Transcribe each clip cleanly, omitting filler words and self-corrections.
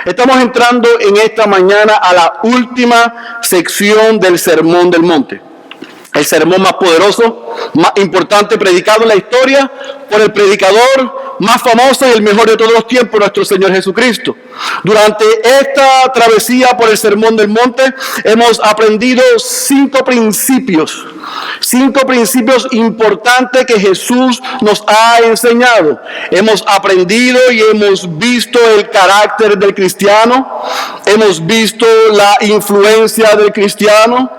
Estamos entrando en esta mañana a la última sección del Sermón del Monte. El sermón más poderoso, más importante predicado en la historia por el predicador más famoso y el mejor de todos los tiempos, nuestro Señor Jesucristo. Durante esta travesía por el Sermón del Monte hemos aprendido 5 principios importantes que Jesús nos ha enseñado. Hemos aprendido y hemos visto el carácter del cristiano, hemos visto la influencia del cristiano,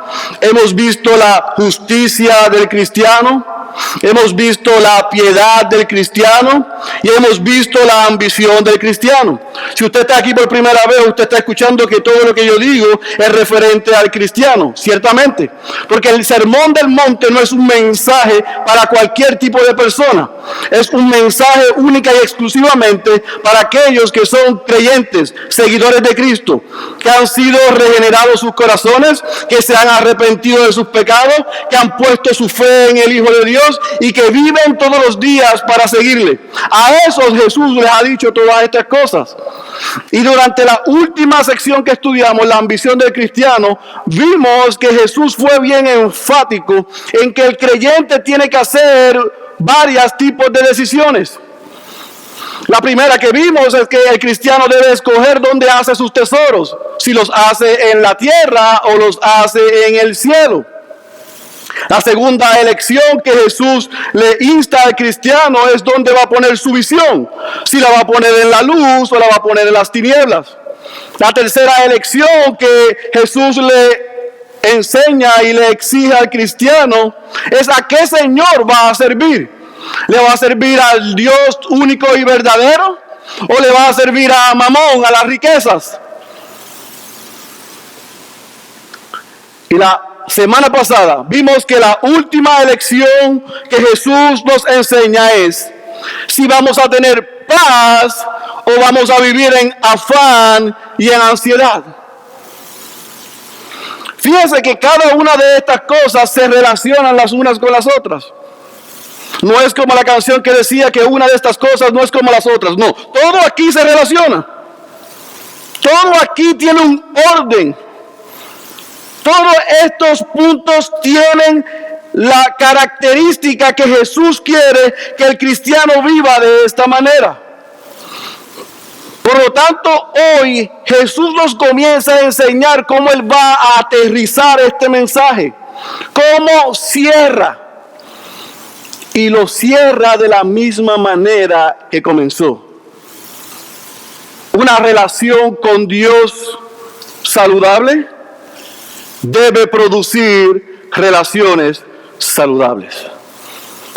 hemos visto la justicia del cristiano, hemos visto la piedad del cristiano y hemos visto la ambición del cristiano. Si usted está aquí por primera vez, usted está escuchando que todo lo que yo digo es referente al cristiano, ciertamente, porque el Sermón del Monte no es un mensaje para cualquier tipo de persona, es un mensaje única y exclusivamente para aquellos que son creyentes, seguidores de Cristo, que han sido regenerados sus corazones, que se han arrepentido de sus pecados, que han puesto su fe en el Hijo de Dios y que viven todos los días para seguirle. A esos Jesús les ha dicho todas estas cosas. Y durante la última sección que estudiamos, la ambición del cristiano, vimos que Jesús fue bien enfático en que el creyente tiene que hacer varios tipos de decisiones. La primera que vimos es que el cristiano debe escoger dónde hace sus tesoros, si los hace en la tierra o los hace en el cielo. La segunda elección que Jesús le insta al cristiano es dónde va a poner su visión, si la va a poner en la luz o la va a poner en las tinieblas. La tercera elección que Jesús le enseña y le exige al cristiano es a qué Señor va a servir. ¿Le va a servir al Dios único y verdadero o le va a servir a Mamón, a las riquezas? Y la semana pasada vimos que la última elección que Jesús nos enseña es si vamos a tener paz o vamos a vivir en afán y en ansiedad. Fíjense que cada una de estas cosas se relacionan las unas con las otras. No es como la canción que decía que una de estas cosas no es como las otras. No, todo aquí se relaciona. Todo aquí tiene un orden. Todos estos puntos tienen la característica que Jesús quiere que el cristiano viva de esta manera. Por lo tanto, hoy Jesús nos comienza a enseñar cómo Él va a aterrizar este mensaje, cómo cierra. Y lo cierra de la misma manera que comenzó. Una relación con Dios saludable debe producir relaciones saludables.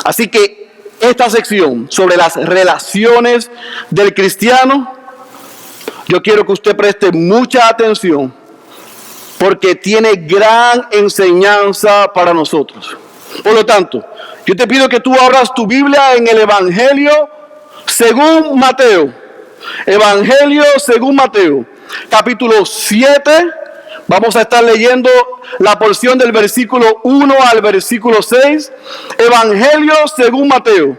Así que esta sección sobre las relaciones del cristiano, yo quiero que usted preste mucha atención porque tiene gran enseñanza para nosotros. Por lo tanto, yo te pido que tú abras tu Biblia en el Evangelio según Mateo. Evangelio según Mateo, capítulo 7. Vamos a estar leyendo la porción del versículo 1 al versículo 6. Evangelio según Mateo,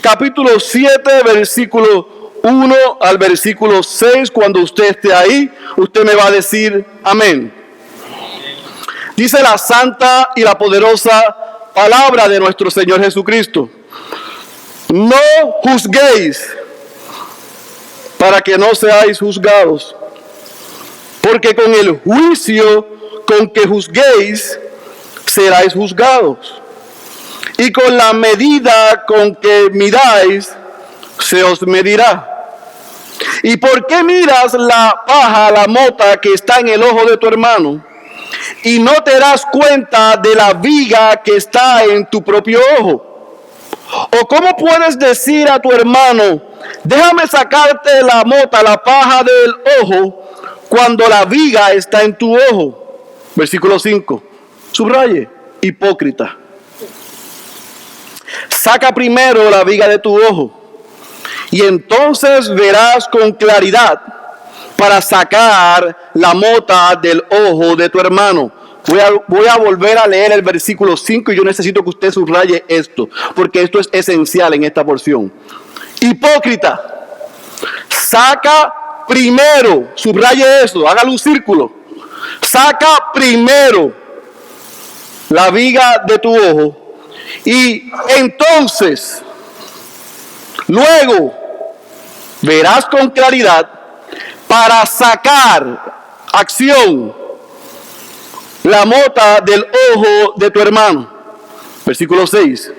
capítulo 7, versículo 1 al versículo 6. Cuando usted esté ahí, usted me va a decir amén. Dice la santa y la poderosa palabra de nuestro Señor Jesucristo: no juzguéis para que no seáis juzgados. Porque con el juicio con que juzguéis, seráis juzgados. Y con la medida con que midáis, se os medirá. ¿Y por qué miras la paja, la mota que está en el ojo de tu hermano, y no te das cuenta de la viga que está en tu propio ojo? ¿O cómo puedes decir a tu hermano, déjame sacarte la mota, la paja del ojo, cuando la viga está en tu ojo? Versículo 5. Subraye: hipócrita. Saca primero la viga de tu ojo, y entonces verás con claridad para sacar la mota del ojo de tu hermano. Voy a volver a leer el versículo 5 y yo necesito que usted subraye esto, porque esto es esencial en esta porción. Hipócrita, saca primero, subraye eso, hágale un círculo. Saca primero la viga de tu ojo y entonces, luego, verás con claridad para sacar acción la mota del ojo de tu hermano. Versículo 6.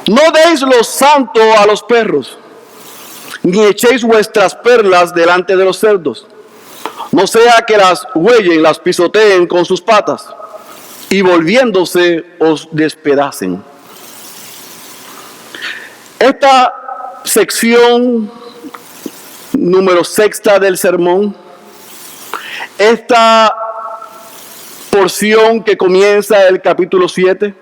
No deis lo santo a los perros, ni echéis vuestras perlas delante de los cerdos, no sea que las huellen, las pisoteen con sus patas, y volviéndose os despedacen. Esta sección número 6 del sermón, esta porción que comienza el capítulo 7,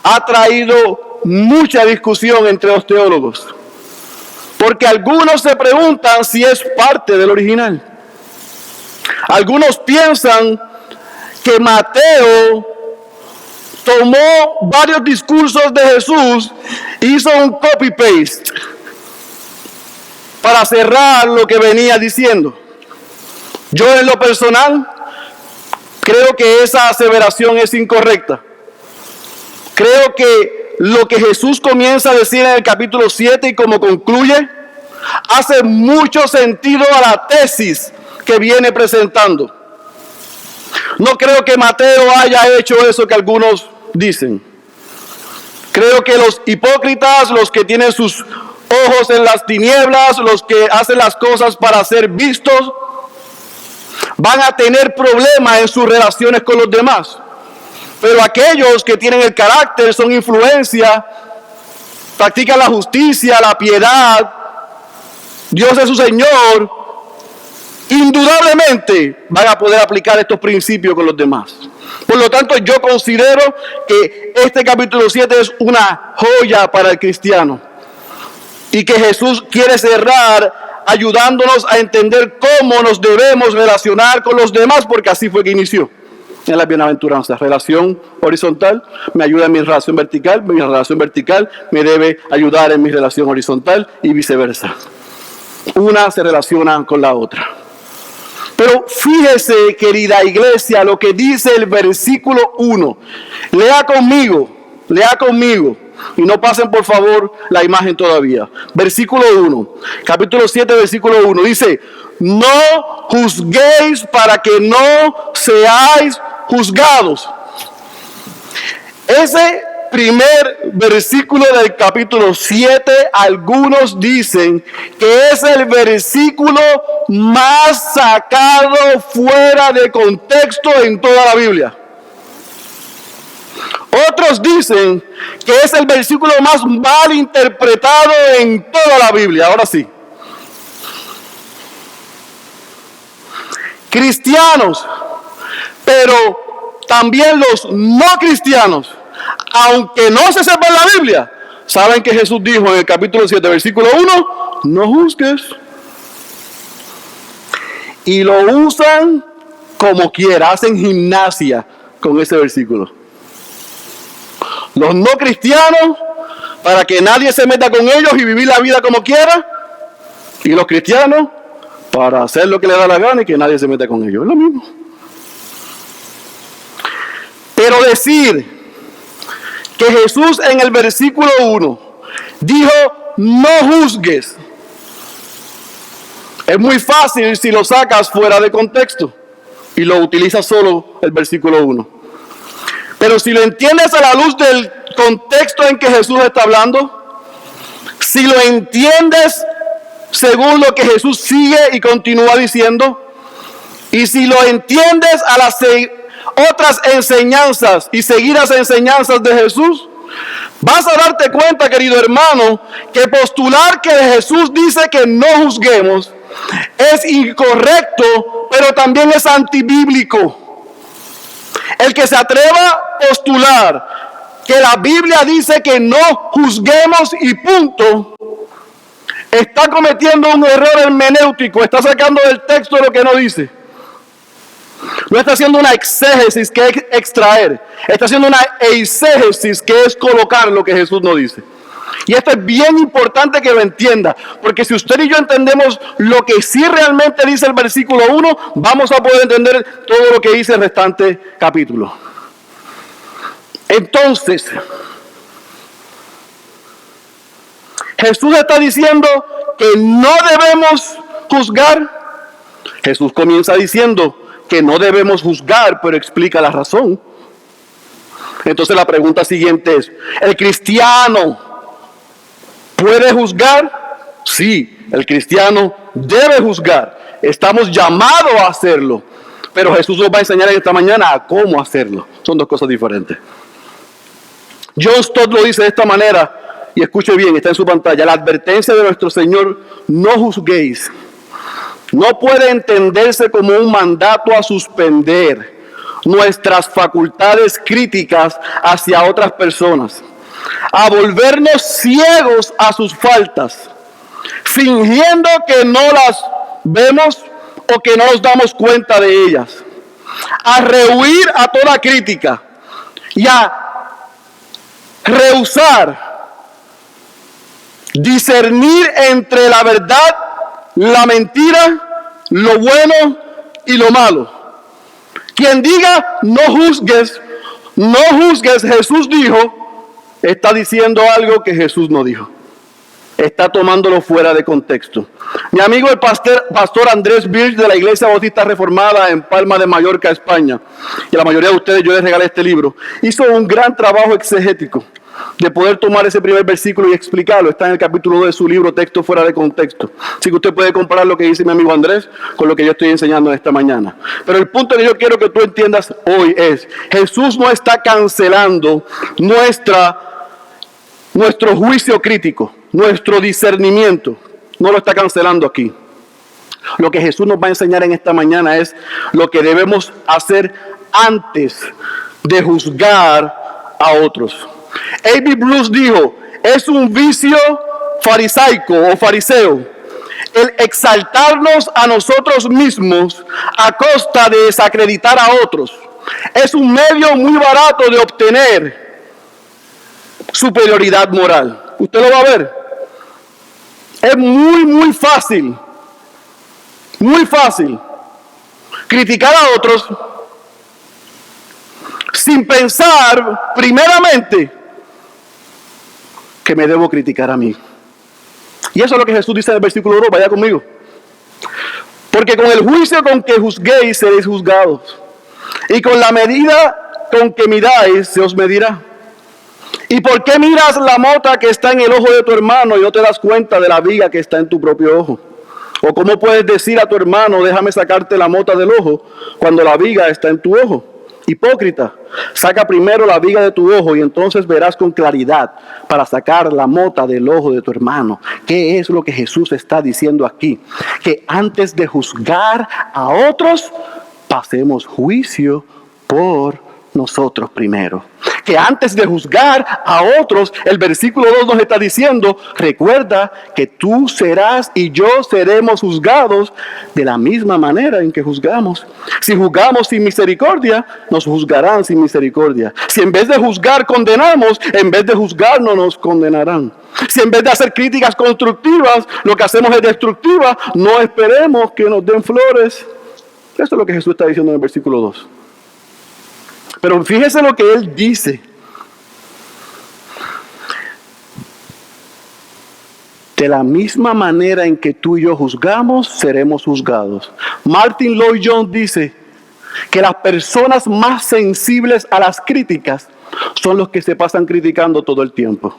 ha traído mucha discusión entre los teólogos, porque algunos se preguntan si es parte del original. Algunos piensan que Mateo tomó varios discursos de Jesús e hizo un copy-paste para cerrar lo que venía diciendo. Yo en lo personal creo que esa aseveración es incorrecta. Creo que lo que Jesús comienza a decir en el capítulo 7 y como concluye, hace mucho sentido a la tesis que viene presentando. No creo que Mateo haya hecho eso que algunos dicen. Creo que los hipócritas, los que tienen sus ojos en las tinieblas, los que hacen las cosas para ser vistos, van a tener problemas en sus relaciones con los demás. Pero aquellos que tienen el carácter, son influencia, practican la justicia, la piedad, Dios es su Señor, indudablemente van a poder aplicar estos principios con los demás. Por lo tanto, yo considero que este capítulo 7 es una joya para el cristiano y que Jesús quiere cerrar ayudándonos a entender cómo nos debemos relacionar con los demás, porque así fue que inició en las bienaventuranzas. Relación horizontal me ayuda en mi relación vertical me debe ayudar en mi relación horizontal y viceversa. Una se relaciona con la otra. Pero fíjese, querida iglesia, lo que dice el versículo 1. Lea conmigo. Y no pasen por favor la imagen todavía. Versículo 1. Capítulo 7, versículo 1. Dice, no juzguéis para que no seáis juzgados. Ese primer versículo del capítulo 7, algunos dicen que es el versículo más sacado fuera de contexto en toda la Biblia. Otros dicen que es el versículo más mal interpretado en toda la Biblia. Ahora sí. Cristianos, pero también los no cristianos, aunque no se sepa en la Biblia, saben que Jesús dijo en el capítulo 7, versículo 1, no juzgues. Y lo usan como quiera, hacen gimnasia con ese versículo. Los no cristianos, para que nadie se meta con ellos y vivir la vida como quiera. Y los cristianos, para hacer lo que le da la gana y que nadie se meta con ellos. Es lo mismo. Pero decir que Jesús en el versículo 1 dijo, no juzgues, es muy fácil si lo sacas fuera de contexto y lo utilizas solo el versículo 1. Pero si lo entiendes a la luz del contexto en que Jesús está hablando, si lo entiendes según lo que Jesús sigue y continúa diciendo, y si lo entiendes a las otras enseñanzas y seguidas enseñanzas de Jesús, vas a darte cuenta, querido hermano, que postular que Jesús dice que no juzguemos es incorrecto, pero también es antibíblico. El que se atreva a postular que la Biblia dice que no juzguemos y punto, está cometiendo un error hermenéutico, está sacando del texto lo que no dice. No está haciendo una exégesis, que es extraer. Está haciendo una eisegesis, que es colocar lo que Jesús no dice. Y esto es bien importante que lo entienda, porque si usted y yo entendemos lo que sí realmente dice el versículo 1, vamos a poder entender todo lo que dice el restante capítulo. Entonces, Jesús está diciendo que no debemos juzgar. Jesús comienza diciendo que no debemos juzgar, pero explica la razón. Entonces la pregunta siguiente es, ¿el cristiano puede juzgar? Sí, el cristiano debe juzgar. Estamos llamados a hacerlo. Pero Jesús nos va a enseñar esta mañana a cómo hacerlo. Son dos cosas diferentes. John Stott lo dice de esta manera, y escuche bien, está en su pantalla. La advertencia de nuestro Señor, no juzguéis, no puede entenderse como un mandato a suspender nuestras facultades críticas hacia otras personas, a volvernos ciegos a sus faltas, fingiendo que no las vemos o que no nos damos cuenta de ellas, a rehuir a toda crítica y a rehusar discernir entre la verdad, la mentira, lo bueno y lo malo. Quien diga no juzgues, Jesús dijo, está diciendo algo que Jesús no dijo. Está tomándolo fuera de contexto. Mi amigo el pastor Andrés Birch de la Iglesia Bautista Reformada en Palma de Mallorca, España, y a la mayoría de ustedes yo les regalé este libro, hizo un gran trabajo exegético de poder tomar ese primer versículo y explicarlo. Está en el capítulo 2 de su libro Texto fuera de contexto. Así que usted puede comparar lo que dice mi amigo Andrés con lo que yo estoy enseñando esta mañana. Pero el punto que yo quiero que tú entiendas hoy es, Jesús no está cancelando nuestro juicio crítico, nuestro discernimiento. No lo está cancelando aquí. Lo que Jesús nos va a enseñar en esta mañana es lo que debemos hacer antes de juzgar a otros. A.B. Bruce dijo, es un vicio farisaico o fariseo el exaltarnos a nosotros mismos a costa de desacreditar a otros. Es un medio muy barato de obtener superioridad moral. Usted lo va a ver. Es muy fácil criticar a otros sin pensar primeramente que me debo criticar a mí. Y eso es lo que Jesús dice en el versículo 2, vaya conmigo. Porque con el juicio con que juzguéis seréis juzgados, y con la medida con que midáis se os medirá. ¿Y por qué miras la mota que está en el ojo de tu hermano y no te das cuenta de la viga que está en tu propio ojo? ¿O cómo puedes decir a tu hermano, déjame sacarte la mota del ojo, cuando la viga está en tu ojo? Hipócrita, saca primero la viga de tu ojo y entonces verás con claridad para sacar la mota del ojo de tu hermano. ¿Qué es lo que Jesús está diciendo aquí? Que antes de juzgar a otros, pasemos juicio por nosotros primero. Que antes de juzgar a otros, el versículo 2 nos está diciendo, recuerda que tú serás y yo seremos juzgados de la misma manera en que juzgamos. Si juzgamos sin misericordia, nos juzgarán sin misericordia. Si en vez de juzgar condenamos, en vez de juzgar no nos condenarán. Si en vez de hacer críticas constructivas, lo que hacemos es destructiva, no esperemos que nos den flores. Esto es lo que Jesús está diciendo en el versículo 2. Pero fíjese lo que él dice. De la misma manera en que tú y yo juzgamos, seremos juzgados. Martin Lloyd-Jones dice que las personas más sensibles a las críticas son los que se pasan criticando todo el tiempo.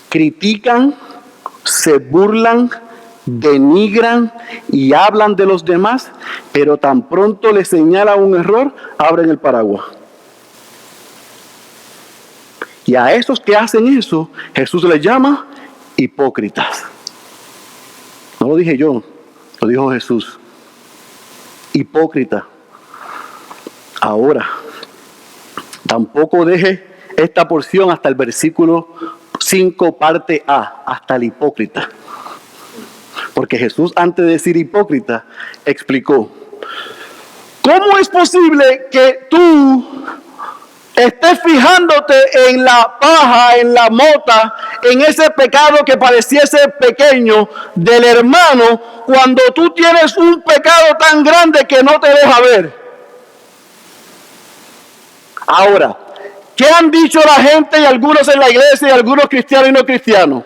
Critican, se burlan, denigran y hablan de los demás, pero tan pronto les señala un error, abren el paraguas. Y a esos que hacen eso, Jesús les llama hipócritas. No lo dije yo, lo dijo Jesús. Hipócrita. Ahora, tampoco deje esta porción hasta el versículo 5, parte A, hasta el hipócrita. Porque Jesús, antes de decir hipócrita, explicó, ¿cómo es posible que tú estés fijándote en la paja, en la mota, en ese pecado que pareciese pequeño del hermano, cuando tú tienes un pecado tan grande que no te deja ver. Ahora, ¿qué han dicho la gente y algunos en la iglesia y algunos cristianos y no cristianos?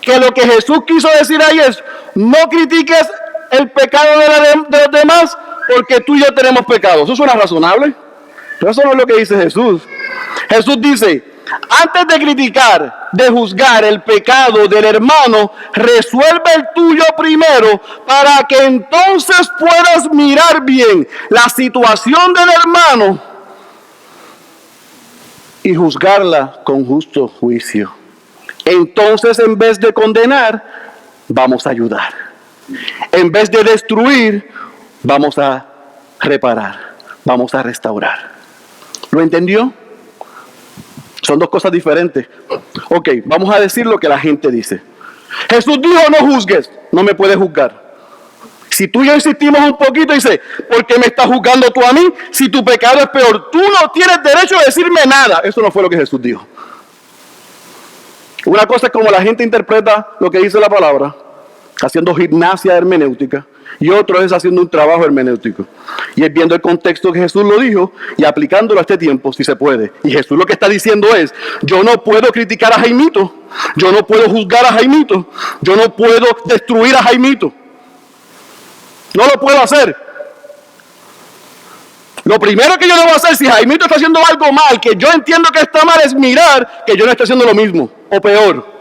Que lo que Jesús quiso decir ahí es, no critiques el pecado de los demás porque tú y yo tenemos pecado. ¿Eso suena razonable? Pero eso no es lo que dice Jesús. Jesús dice, antes de criticar, de juzgar el pecado del hermano, resuelve el tuyo primero para que entonces puedas mirar bien la situación del hermano y juzgarla con justo juicio. Entonces, en vez de condenar, vamos a ayudar. En vez de destruir, vamos a reparar, vamos a restaurar. ¿Lo entendió? Son dos cosas diferentes. Ok, vamos a decir lo que la gente dice. Jesús dijo, no juzgues. No me puedes juzgar. Si tú y yo insistimos un poquito, dice, ¿por qué me estás juzgando tú a mí? Si tu pecado es peor, tú no tienes derecho a decirme nada. Eso no fue lo que Jesús dijo. Una cosa es como la gente interpreta lo que dice la palabra, haciendo gimnasia hermenéutica, y otro es haciendo un trabajo hermenéutico. Y es viendo el contexto que Jesús lo dijo y aplicándolo a este tiempo, si se puede. Y Jesús lo que está diciendo es, yo no puedo criticar a Jaimito, yo no puedo juzgar a Jaimito, yo no puedo destruir a Jaimito. No lo puedo hacer. Lo primero que yo debo hacer, si Jaimito está haciendo algo mal, que yo entiendo que está mal, es mirar que yo no estoy haciendo lo mismo o peor.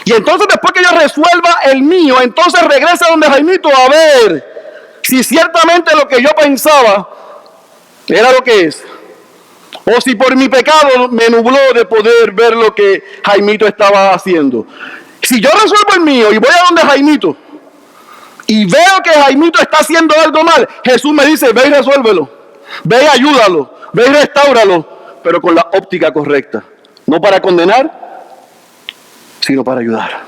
Y entonces después que yo resuelva el mío, entonces regresa donde Jaimito a ver si ciertamente lo que yo pensaba era lo que es. O si por mi pecado me nubló de poder ver lo que Jaimito estaba haciendo. Si yo resuelvo el mío y voy a donde Jaimito y veo que Jaimito está haciendo algo mal, Jesús me dice, ve y resuélvelo. Ve y ayúdalo, ve y restáuralo, pero con la óptica correcta. No para condenar, sino para ayudar.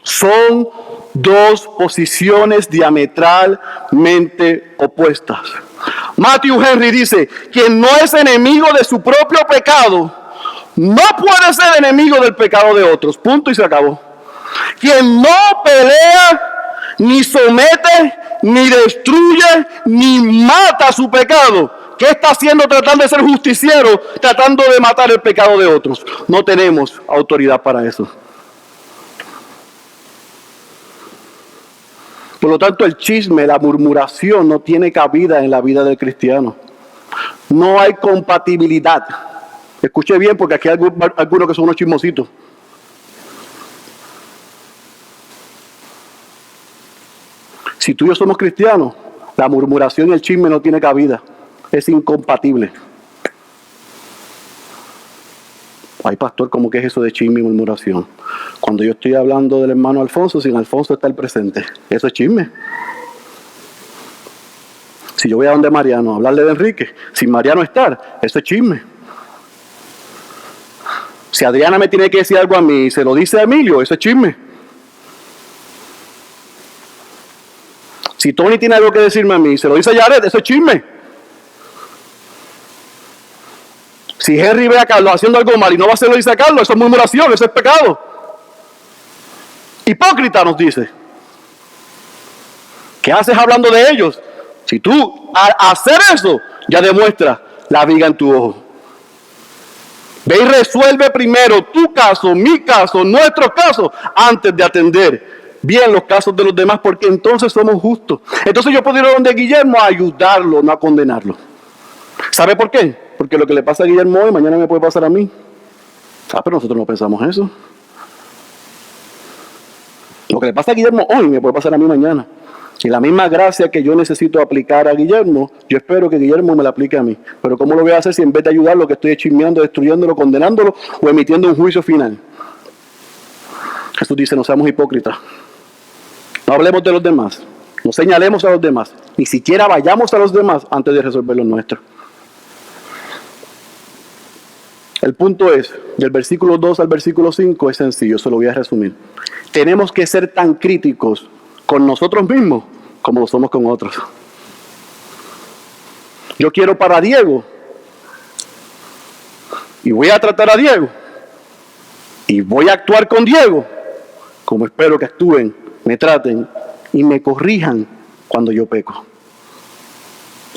Son dos posiciones diametralmente opuestas. Matthew Henry dice, quien no es enemigo de su propio pecado, no puede ser enemigo del pecado de otros. Punto y se acabó. Quien no pelea, ni somete, ni destruye, ni mata su pecado, ¿qué está haciendo tratando de ser justiciero, tratando de matar el pecado de otros? No tenemos autoridad para eso. Por lo tanto, el chisme, la murmuración no tiene cabida en la vida del cristiano. No hay compatibilidad. Escuche bien, porque aquí hay algunos que son unos chismositos. Si tú y yo somos cristianos, la murmuración y el chisme no tiene cabida. Es incompatible. Ay, pastor, ¿cómo que es eso de chisme y murmuración? Cuando yo estoy hablando del hermano Alfonso, sin Alfonso está el presente. Eso es chisme. Si yo voy a donde Mariano a hablarle de Enrique, sin Mariano estar, eso es chisme. Si Adriana me tiene que decir algo a mí y se lo dice a Emilio, eso es chisme. Si Tony tiene algo que decirme a mí y se lo dice a Jared, eso es chisme. Si Henry ve a Carlos haciendo algo mal y no va a hacerlo, dice a Carlos, eso es murmuración, eso es pecado. Hipócrita nos dice. ¿Qué haces hablando de ellos? Si tú al hacer eso ya demuestras la viga en tu ojo. Ve y resuelve primero tu caso, mi caso, nuestro caso, antes de atender bien los casos de los demás, porque entonces somos justos. Entonces yo puedo ir a donde Guillermo a ayudarlo, no a condenarlo. ¿Sabe por qué? Porque lo que le pasa a Guillermo hoy, mañana me puede pasar a mí. Pero nosotros no pensamos eso. Lo que le pasa a Guillermo hoy me puede pasar a mí mañana. Y la misma gracia que yo necesito aplicar a Guillermo, yo espero que Guillermo me la aplique a mí. Pero ¿cómo lo voy a hacer si en vez de ayudarlo, que estoy chismeando, destruyéndolo, condenándolo o emitiendo un juicio final? Jesús dice, no seamos hipócritas. No hablemos de los demás. No señalemos a los demás. Ni siquiera vayamos a los demás antes de resolver lo nuestro. El punto es, del versículo 2 al versículo 5 es sencillo, se lo voy a resumir. Tenemos que ser tan críticos con nosotros mismos como lo somos con otros. Yo quiero para Diego Y voy a tratar a Diego. Y voy a actuar con Diego como espero que actúen, me traten y me corrijan cuando yo peco.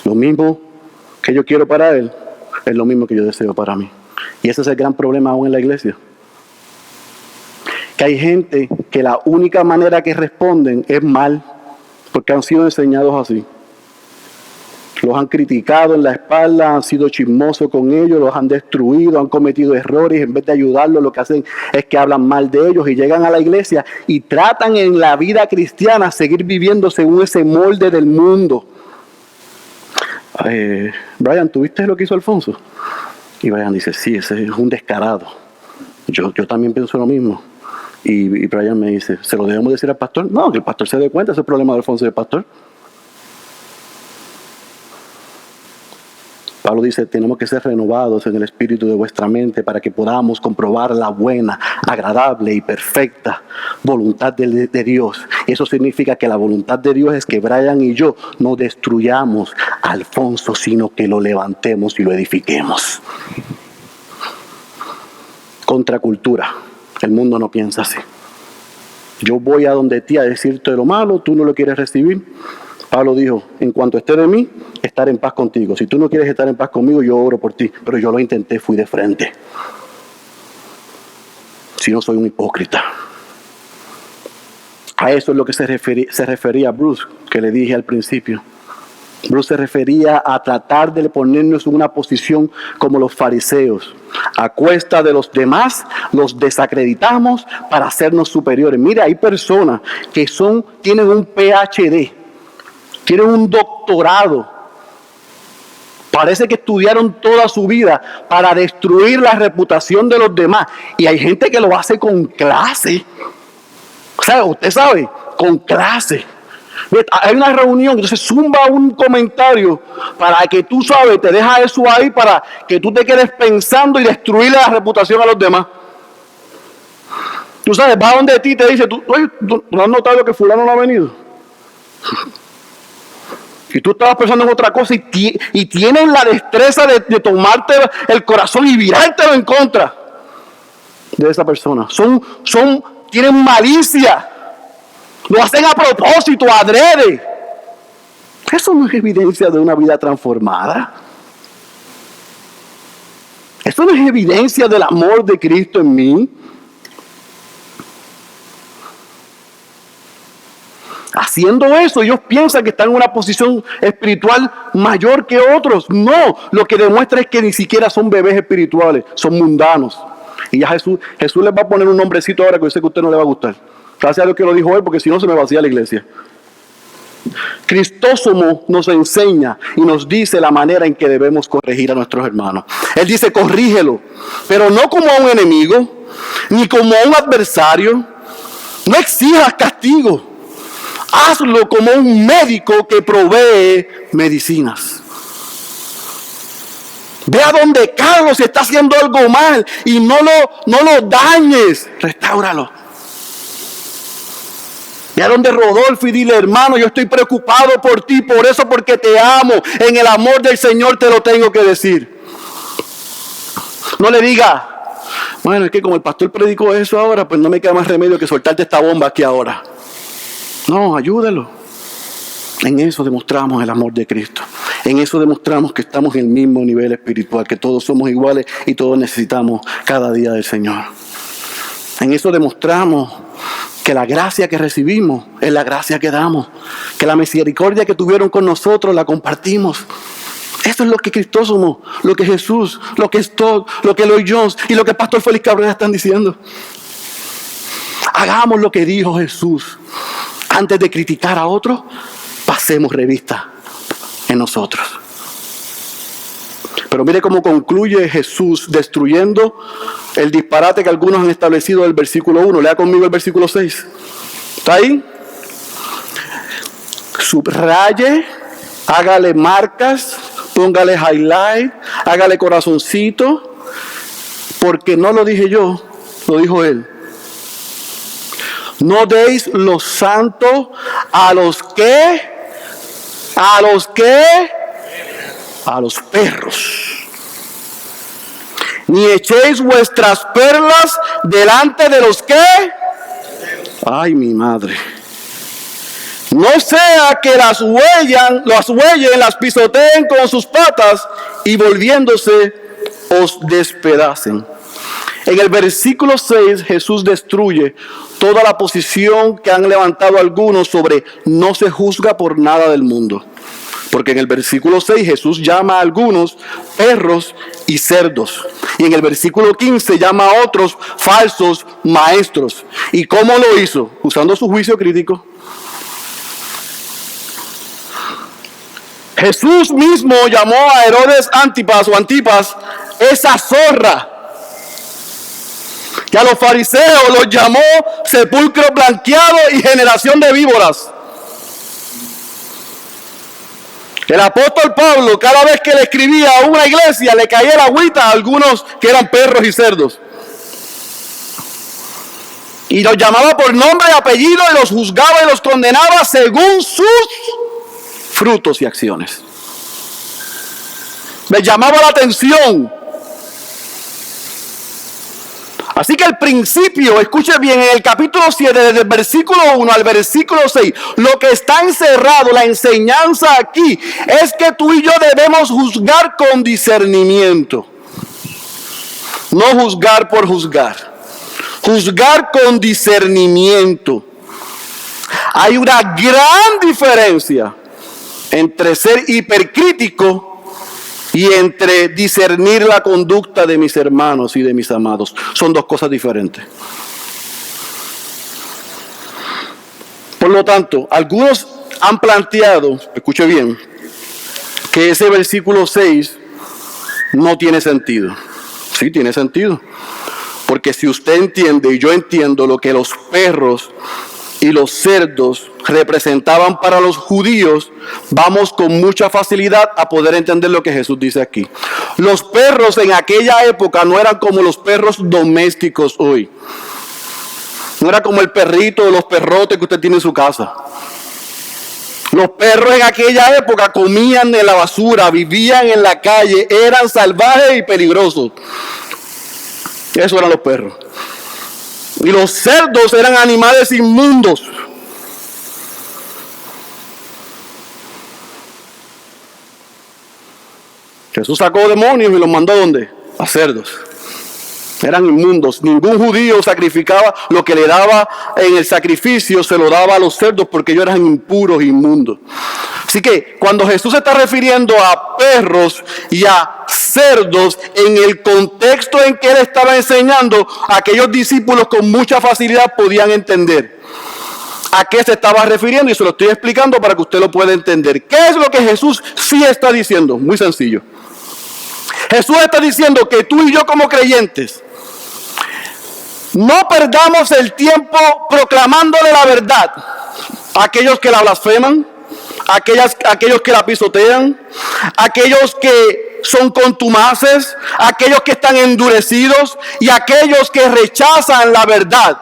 Lo mismo que yo quiero para él es lo mismo que yo deseo para mí. Y ese es el gran problema aún en la iglesia. Que hay gente que la única manera que responden es mal, porque han sido enseñados así. Los han criticado en la espalda, han sido chismosos con ellos, los han destruido, han cometido errores. En vez de ayudarlos, lo que hacen es que hablan mal de ellos y llegan a la iglesia y tratan en la vida cristiana seguir viviendo según ese molde del mundo. Brian, ¿tuviste lo que hizo Alfonso? Y Brian dice, sí, ese es un descarado. Yo también pienso lo mismo. Y Brian me dice, ¿se lo debemos decir al pastor? No, que el pastor se dé cuenta, ese es el problema de Alfonso y del pastor. Pablo dice, tenemos que ser renovados en el espíritu de vuestra mente para que podamos comprobar la buena, agradable y perfecta voluntad de Dios. Y eso significa que la voluntad de Dios es que Brian y yo no destruyamos a Alfonso, sino que lo levantemos y lo edifiquemos. Contracultura. El mundo no piensa así. Yo voy a donde ti a decirte lo malo, tú no lo quieres recibir. Pablo dijo, en cuanto esté de mí, estar en paz contigo. Si tú no quieres estar en paz conmigo, yo oro por ti. Pero yo lo intenté, fui de frente. Si no, soy un hipócrita. A eso es lo que se refería Bruce, que le dije al principio. Bruce se refería a tratar de ponernos en una posición como los fariseos. A cuesta de los demás, los desacreditamos para hacernos superiores. Mira, hay personas que tienen un PhD. Tienen un doctorado. Parece que estudiaron toda su vida para destruir la reputación de los demás. Y hay gente que lo hace con clase. O sea, usted sabe, con clase. Hay una reunión, entonces zumba un comentario para que tú sabes, te deja eso ahí para que tú te quedes pensando y destruirle la reputación a los demás. Tú sabes, va donde ti y te dice, ¿tú no has notado que fulano no ha venido? Y tú estabas pensando en otra cosa y tienen la destreza de tomarte el corazón y virártelo en contra de esa persona. Tienen malicia. Lo hacen a propósito, adrede. Eso no es evidencia de una vida transformada. Eso no es evidencia del amor de Cristo en mí. Haciendo eso, ellos piensan que están en una posición espiritual mayor que otros. No, lo que demuestra es que ni siquiera son bebés espirituales, son mundanos. Y ya Jesús les va a poner un nombrecito ahora que yo sé que a usted no le va a gustar. Gracias a Dios que lo dijo él, porque si no se me vacía la iglesia. Cristóstomo nos enseña y nos dice la manera en que debemos corregir a nuestros hermanos. Él dice, corrígelo, pero no como a un enemigo, ni como a un adversario. No exijas castigo. Hazlo como un médico que provee medicinas. Ve a donde Carlos está haciendo algo mal y no lo dañes. Restáuralo. Ve a donde Rodolfo y dile, hermano, yo estoy preocupado por ti, por eso, porque te amo. En el amor del Señor te lo tengo que decir. No le diga, bueno, es que como el pastor predicó eso ahora, pues no me queda más remedio que soltarte esta bomba aquí ahora. No, ayúdalo. En eso demostramos el amor de Cristo. En eso demostramos que estamos en el mismo nivel espiritual, que todos somos iguales y todos necesitamos cada día del Señor. En eso demostramos que la gracia que recibimos es la gracia que damos, que la misericordia que tuvieron con nosotros la compartimos. Eso es lo que Cristo somos, lo que Jesús, lo que Todd, lo que Lloyd Jones y lo que Pastor Félix Cabrera están diciendo. Hagamos lo que dijo Jesús. Antes de criticar a otros, pasemos revista en nosotros. Pero mire cómo concluye Jesús destruyendo el disparate que algunos han establecido del versículo 1. Lea conmigo el versículo 6. ¿Está ahí? Subraye, hágale marcas, póngale highlight, hágale corazoncito, porque no lo dije yo, lo dijo él. No deis lo santo a los perros. ni echéis vuestras perlas delante de los que... Ay, mi madre. No sea que las huellen, las pisoteen con sus patas y volviéndose os despedacen. En el versículo 6 Jesús destruye toda la posición que han levantado algunos sobre no se juzga por nada del mundo. Porque en el versículo 6 Jesús llama a algunos perros y cerdos. Y en el versículo 15 llama a otros falsos maestros. ¿Y cómo lo hizo? Usando su juicio crítico. Jesús mismo llamó a Herodes Antipas esa zorra. Y a los fariseos los llamó sepulcro blanqueado y generación de víboras. El apóstol Pablo, cada vez que le escribía a una iglesia, le caía la agüita a algunos que eran perros y cerdos. Y los llamaba por nombre y apellido y los juzgaba y los condenaba según sus frutos y acciones. Les llamaba la atención. Así que el principio, escuche bien, en el capítulo 7, desde el versículo 1 al versículo 6, lo que está encerrado, la enseñanza aquí, es que tú y yo debemos juzgar con discernimiento. No juzgar por juzgar. Juzgar con discernimiento. Hay una gran diferencia entre ser hipercrítico y entre discernir la conducta de mis hermanos y de mis amados. Son dos cosas diferentes. Por lo tanto, algunos han planteado, escuche bien, que ese versículo 6 no tiene sentido. Sí, tiene sentido. Porque si usted entiende y yo entiendo lo que los perros y los cerdos representaban para los judíos, vamos con mucha facilidad a poder entender lo que Jesús dice aquí. Los perros en aquella época no eran como los perros domésticos hoy. No era como el perrito o los perrotes que usted tiene en su casa. Los perros en aquella época comían en la basura, vivían en la calle, eran salvajes y peligrosos. Esos eran los perros. Y los cerdos eran animales inmundos. Jesús sacó demonios y los mandó ¿a dónde? A cerdos. Eran inmundos. Ningún judío sacrificaba lo que le daba en el sacrificio, se lo daba a los cerdos porque ellos eran impuros e inmundos. Así que cuando Jesús se está refiriendo a perros y a cerdos, en el contexto en que él estaba enseñando, aquellos discípulos con mucha facilidad podían entender a qué se estaba refiriendo, y se lo estoy explicando para que usted lo pueda entender. ¿Qué es lo que Jesús sí está diciendo? Muy sencillo. Jesús está diciendo que tú y yo como creyentes no perdamos el tiempo proclamándole la verdad a aquellos que la blasfeman, a aquellos que la pisotean, a aquellos que son contumaces, a aquellos que están endurecidos y a aquellos que rechazan la verdad.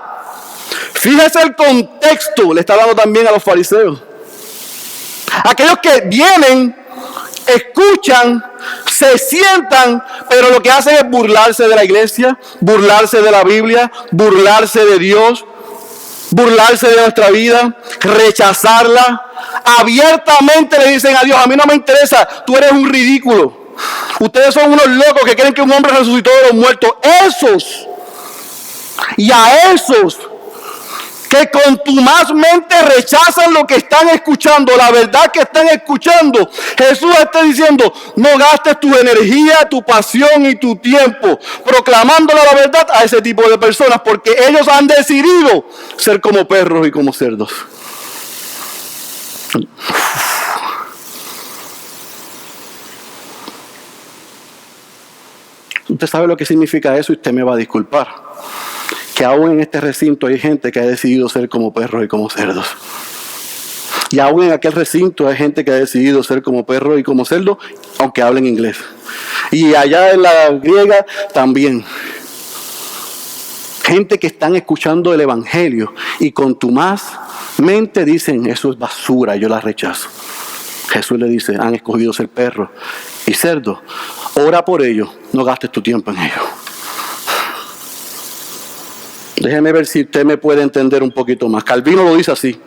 Fíjese el contexto, le está dando también a los fariseos. Aquellos que vienen, escuchan, se sientan, pero lo que hacen es burlarse de la iglesia, burlarse de la Biblia, burlarse de Dios, burlarse de nuestra vida, rechazarla. Abiertamente le dicen a Dios: a mí no me interesa, tú eres un ridículo. Ustedes son unos locos que creen que un hombre resucitó de los muertos. Esos, y a esos que contumazmente rechazan lo que están escuchando, la verdad que están escuchando, Jesús está diciendo: no gastes tu energía, tu pasión y tu tiempo proclamándole la verdad a ese tipo de personas, porque ellos han decidido ser como perros y como cerdos. Usted sabe lo que significa eso y usted me va a disculpar. Que aún en este recinto hay gente que ha decidido ser como perros y como cerdos. Y aún en aquel recinto hay gente que ha decidido ser como perros y como cerdos, aunque hablen inglés. Y allá en la griega también. Gente que están escuchando el evangelio y contumazmente dicen: eso es basura, yo la rechazo. Jesús le dice: han escogido ser perros y cerdos, Ora por ellos, no gastes tu tiempo en ellos. Déjeme ver si usted me puede entender un poquito más. Calvino lo dice así: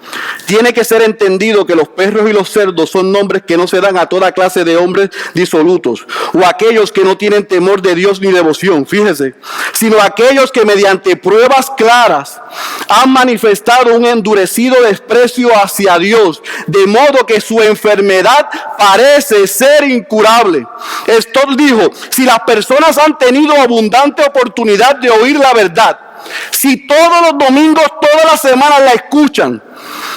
tiene que ser entendido que los perros y los cerdos son nombres que no se dan a toda clase de hombres disolutos o aquellos que no tienen temor de Dios ni devoción, fíjese, sino aquellos que mediante pruebas claras han manifestado un endurecido desprecio hacia Dios, de modo que su enfermedad parece ser incurable. Stott dijo: si las personas han tenido abundante oportunidad de oír la verdad, si todos los domingos, todas las semanas la escuchan,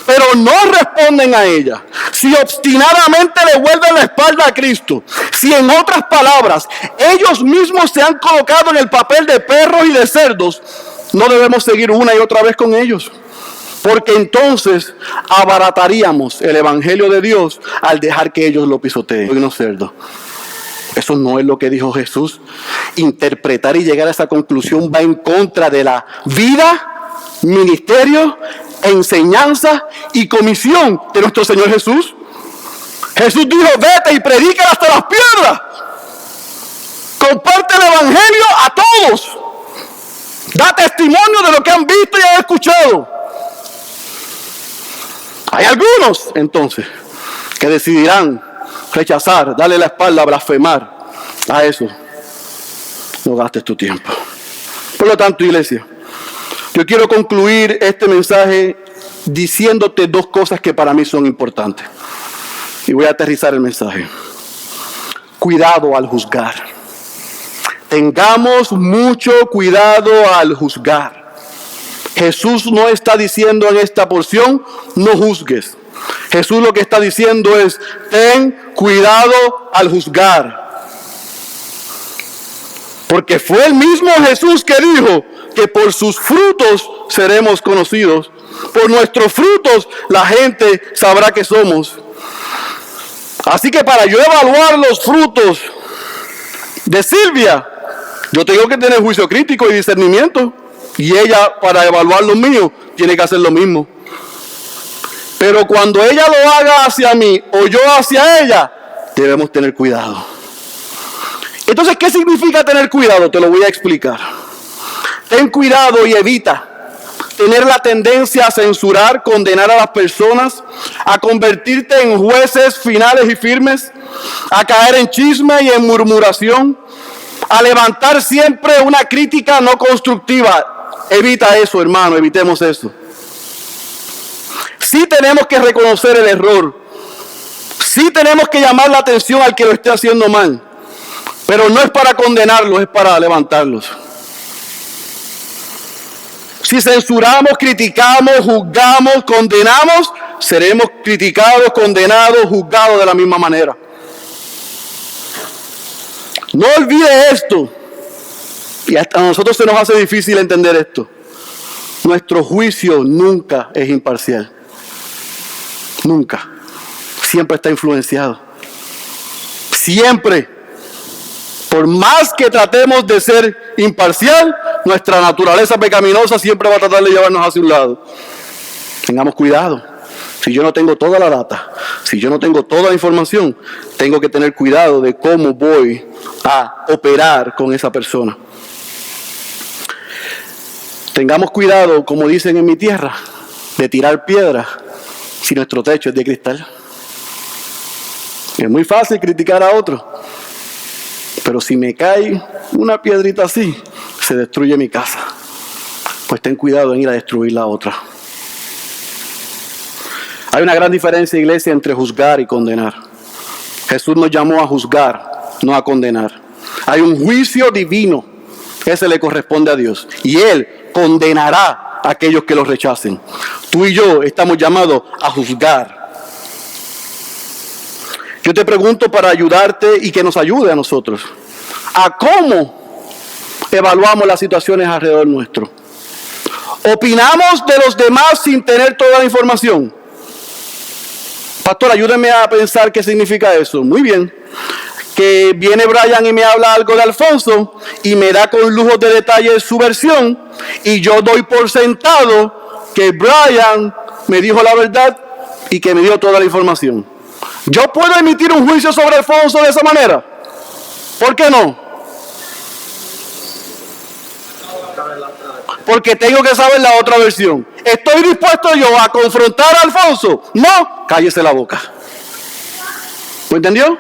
pero no responden a ella, si obstinadamente le vuelven la espalda a Cristo, si en otras palabras ellos mismos se han colocado en el papel de perros y de cerdos, no debemos seguir una y otra vez con ellos, porque entonces abarataríamos el evangelio de Dios al dejar que ellos lo pisoteen. Soy unos cerdos. Eso no es lo que dijo Jesús. Interpretar y llegar a esa conclusión va en contra de la vida, ministerio, enseñanza y comisión de nuestro Señor Jesús. Jesús dijo: vete y predica hasta las piedras. Comparte el evangelio a todos. Da testimonio de lo que han visto y han escuchado. Hay algunos, entonces, que decidirán rechazar, darle la espalda, blasfemar a eso. No gastes tu tiempo. Por lo tanto, iglesia, yo quiero concluir este mensaje diciéndote dos cosas que para mí son importantes. Y voy a aterrizar el mensaje. Cuidado al juzgar. Tengamos mucho cuidado al juzgar. Jesús no está diciendo en esta porción: no juzgues. Jesús lo que está diciendo es: ten cuidado al juzgar. Porque fue el mismo Jesús que dijo que por sus frutos seremos conocidos. Por nuestros frutos la gente sabrá que somos. Así que para yo evaluar los frutos de Silvia, yo tengo que tener juicio crítico y discernimiento. Y ella, para evaluar los míos, tiene que hacer lo mismo. Pero cuando ella lo haga hacia mí o yo hacia ella, debemos tener cuidado. Entonces, ¿qué significa tener cuidado? Te lo voy a explicar. Ten cuidado y evita tener la tendencia a censurar, condenar a las personas, a convertirte en jueces finales y firmes, a caer en chisme y en murmuración, a levantar siempre una crítica no constructiva. Evita eso, hermano, evitemos eso. Sí tenemos que reconocer el error. Sí tenemos que llamar la atención al que lo esté haciendo mal. Pero no es para condenarlos, es para levantarlos. Si censuramos, criticamos, juzgamos, condenamos, seremos criticados, condenados, juzgados de la misma manera. No olvide esto. Y hasta a nosotros se nos hace difícil entender esto. Nuestro juicio nunca es imparcial. Nunca. Siempre está influenciado. Siempre. Por más que tratemos de ser imparcial, nuestra naturaleza pecaminosa siempre va a tratar de llevarnos hacia un lado. Tengamos cuidado. Si yo no tengo toda la data, si yo no tengo toda la información, tengo que tener cuidado de cómo voy a operar con esa persona. Tengamos cuidado, como dicen en mi tierra, de tirar piedras si nuestro techo es de cristal. Es muy fácil criticar a otro, pero si me cae una piedrita así, se destruye mi casa. Pues ten cuidado en ir a destruir la otra. Hay una gran diferencia, iglesia, entre juzgar y condenar. Jesús nos llamó a juzgar, no a condenar. Hay un juicio divino, ese le corresponde a Dios, y Él condenará a aquellos que lo rechacen. Tú y yo estamos llamados a juzgar. Yo te pregunto para ayudarte y que nos ayude a nosotros, a cómo evaluamos las situaciones alrededor nuestro. ¿Opinamos de los demás sin tener toda la información? Pastor, ayúdame a pensar qué significa eso. Muy bien. Que viene Brian y me habla algo de Alfonso y me da con lujos de detalle su versión y yo doy por sentado que Brian me dijo la verdad y que me dio toda la información. ¿Yo puedo emitir un juicio sobre Alfonso de esa manera? ¿Por qué no? Porque tengo que saber la otra versión. ¿Estoy dispuesto yo a confrontar a Alfonso? No, cállese la boca. ¿Me entendió?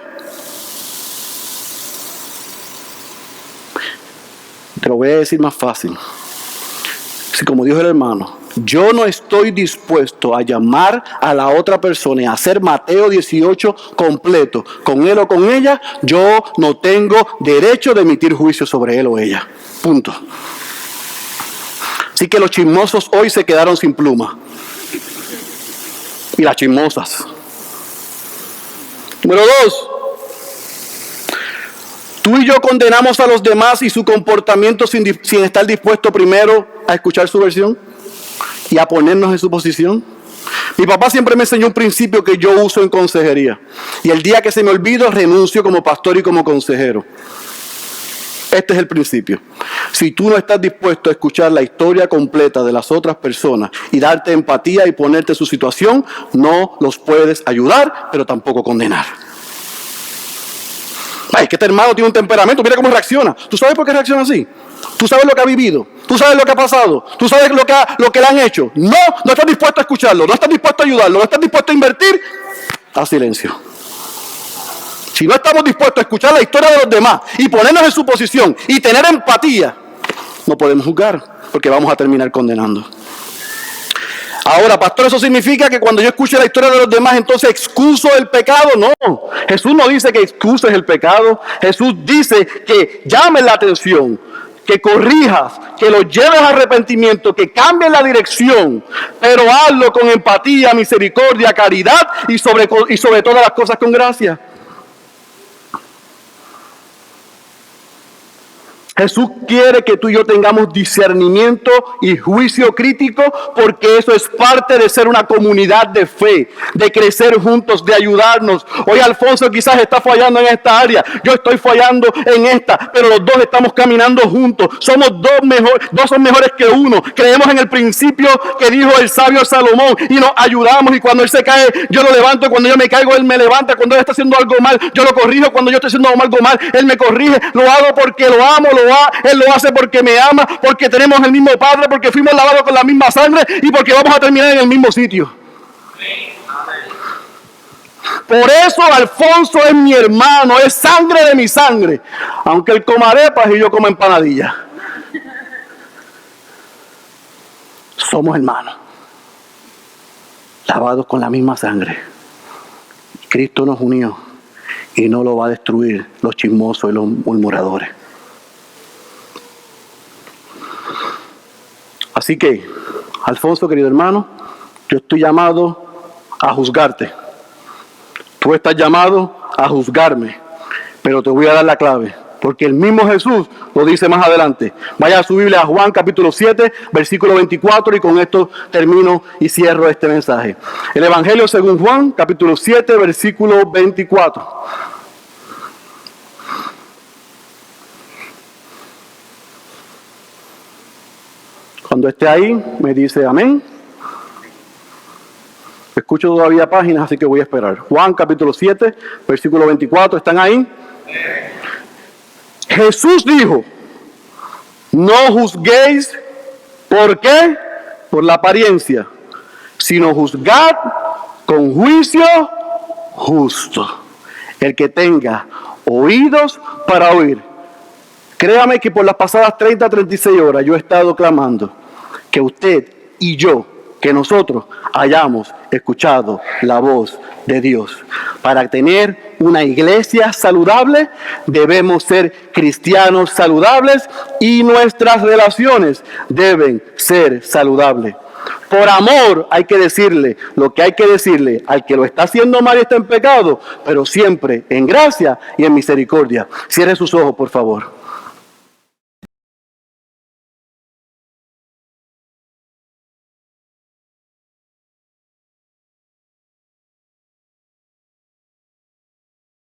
Te lo voy a decir más fácil. Si como dijo el hermano, yo no estoy dispuesto a llamar a la otra persona y a hacer Mateo 18 completo con él o con ella, yo no tengo derecho de emitir juicio sobre él o ella. Punto. Así que los chismosos hoy se quedaron sin pluma. Y las chismosas. Número 2. Tú y yo condenamos a los demás y su comportamiento sin estar dispuesto primero a escuchar su versión y a ponernos en su posición. Mi papá siempre me enseñó un principio que yo uso en consejería. Y el día que se me olvido, renuncio como pastor y como consejero. Este es el principio. Si tú no estás dispuesto a escuchar la historia completa de las otras personas y darte empatía y ponerte en su situación, no los puedes ayudar, pero tampoco condenar. Ay, que este hermano tiene un temperamento, mira cómo reacciona. ¿Tú sabes por qué reacciona así? ¿Tú sabes lo que ha vivido? ¿Tú sabes lo que ha pasado? ¿Tú sabes lo que le han hecho? No estás dispuesto a escucharlo, no estás dispuesto a ayudarlo, no estás dispuesto a invertir. Haz silencio. Si no estamos dispuestos a escuchar la historia de los demás y ponernos en su posición y tener empatía, no podemos juzgar porque vamos a terminar condenando. Ahora, pastor, ¿eso significa que cuando yo escuche la historia de los demás, entonces excuso el pecado? No, Jesús no dice que excuses el pecado. Jesús dice que llames la atención, que corrijas, que lo lleves a arrepentimiento, que cambies la dirección, pero hazlo con empatía, misericordia, caridad y sobre todas las cosas con gracia. Jesús quiere que tú y yo tengamos discernimiento y juicio crítico, porque eso es parte de ser una comunidad de fe, de crecer juntos, de ayudarnos. Hoy Alfonso quizás está fallando en esta área, yo estoy fallando en esta, pero los dos estamos caminando juntos. Somos dos son mejores que uno. Creemos en el principio que dijo el sabio Salomón y nos ayudamos, y cuando él se cae, yo lo levanto. Cuando yo me caigo, él me levanta. Cuando él está haciendo algo mal, yo lo corrijo. Cuando yo estoy haciendo algo mal, él me corrige. Lo hago porque lo amo, él lo hace porque me ama, porque tenemos el mismo Padre, porque fuimos lavados con la misma sangre y porque vamos a terminar en el mismo sitio. Por eso Alfonso es mi hermano, es sangre de mi sangre, aunque él coma arepas y yo como empanadillas. Somos hermanos, lavados con la misma sangre. Cristo nos unió y no lo va a destruir los chismosos y los murmuradores. Así que, Alfonso, querido hermano, yo estoy llamado a juzgarte. Tú estás llamado a juzgarme, pero te voy a dar la clave, porque el mismo Jesús lo dice más adelante. Vaya a su Biblia a Juan capítulo 7, versículo 24, y con esto termino y cierro este mensaje. El Evangelio según Juan, capítulo 7, versículo 24. Cuando esté ahí, me dice amén. Escucho todavía páginas, así que voy a esperar. Juan capítulo 7, versículo 24. ¿Están ahí? Jesús dijo, no juzguéis. ¿Por qué? Por la apariencia, sino juzgad con juicio justo. El que tenga oídos para oír. Créame que por las pasadas 30, 36 horas yo he estado clamando que usted y yo, que nosotros hayamos escuchado la voz de Dios. Para tener una iglesia saludable, debemos ser cristianos saludables y nuestras relaciones deben ser saludables. Por amor hay que decirle lo que hay que decirle al que lo está haciendo mal y está en pecado, pero siempre en gracia y en misericordia. Cierre sus ojos, por favor.